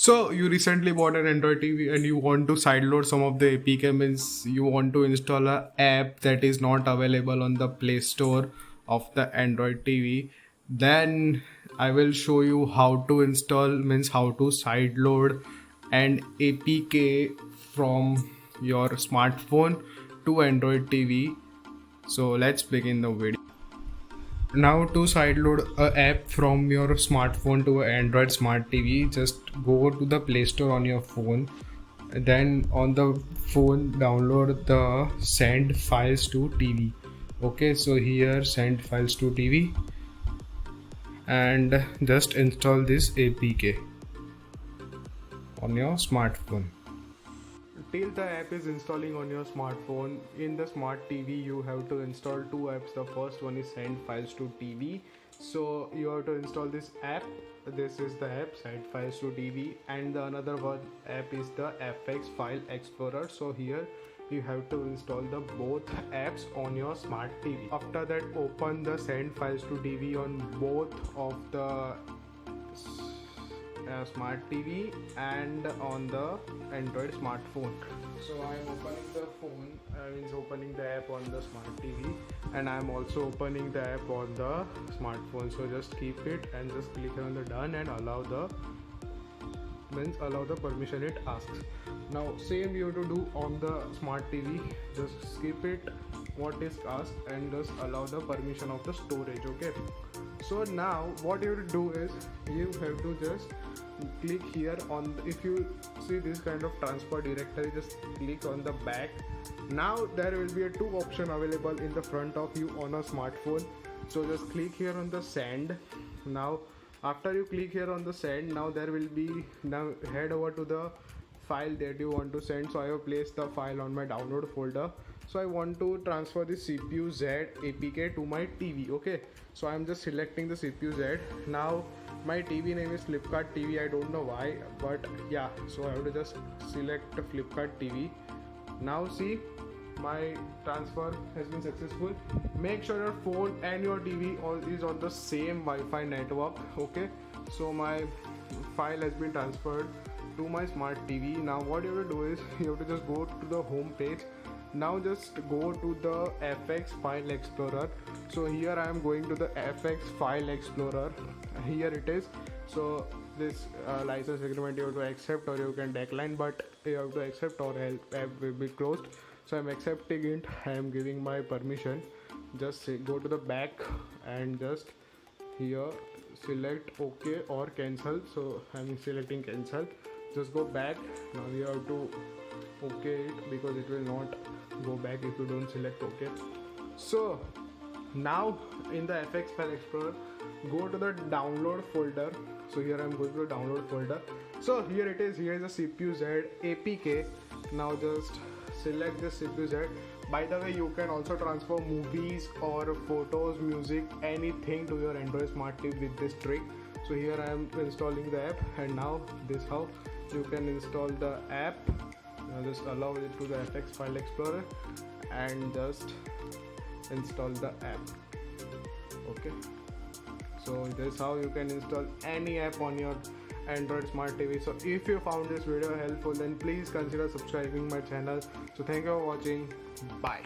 So you recently bought an Android TV and you want to sideload some of the APK, means you want to install a app that is not available on the Play Store of the Android TV. Then I will show you how to install, means how to sideload an APK from your smartphone to Android TV. So let's begin the video. Now to sideload a app from your smartphone to an Android Smart TV, just go to the Play Store on your phone. Then on the phone download the send files to TV. Okay, so here send files to TV and just install this APK on your smartphone. Till the app is installing on your smartphone, in the smart TV you have to install two apps. The first one is send files to TV, so you have to install this app. This is the app send files to TV, and the another one app is the FX File Explorer. So here you have to install the both apps on your smart TV. After that, open the send files to TV on both of the smart TV and on the Android smartphone. So I am opening the phone, means opening the app on the smart TV, and I am also opening the app on the smartphone. So just keep it and just click on the done and allow the permission it asks. Now same you have to do on the smart TV. Just skip it what is asked and just allow the permission of the storage. Okay, so now what you have to do is you have to just click here on if you see this kind of transfer directory, just click on the back. Now there will be a two option available in the front of you on a smartphone. So just click here on the send. Now after you click here on the send, now there will be, now head over to the file that you want to send. So I have placed the file on my download folder. So I want to transfer the CPU Z APK to my TV. Okay, so I'm just selecting the CPU Z. Now my TV name is Flipkart TV. I don't know why, but yeah, so I have to just select the Flipkart TV. Now see, my transfer has been successful. Make sure your phone and your TV all is on the same Wi-Fi network. Okay, so my file has been transferred to my smart TV. Now what you have to do is you have to just go to the home page. Now just go to the FX File Explorer. So here I am going to the FX File Explorer. Here it is. So this license agreement you have to accept or you can decline, but you have to accept or app will be closed. So I'm accepting it. I am giving my permission. Just go to the back and just here select OK or cancel. So I'm selecting cancel. Just go back. Now you have to OK it because it will not go back if you don't select OK. So now in the FX File Explorer, go to the download folder. So here I'm going to the download folder. So here it is. Here is the CPU Z APK. Now just select the CPU Z. By the way, you can also transfer movies or photos, music, anything to your Android Smart TV with this trick. So here I am installing the app, and now this how you can install the app. Now just allow it to the FX File Explorer and just install the app. Okay, so this is how you can install any app on your Android Smart TV. So if you found this video helpful, then please consider subscribing my channel. So thank you for watching. Bye.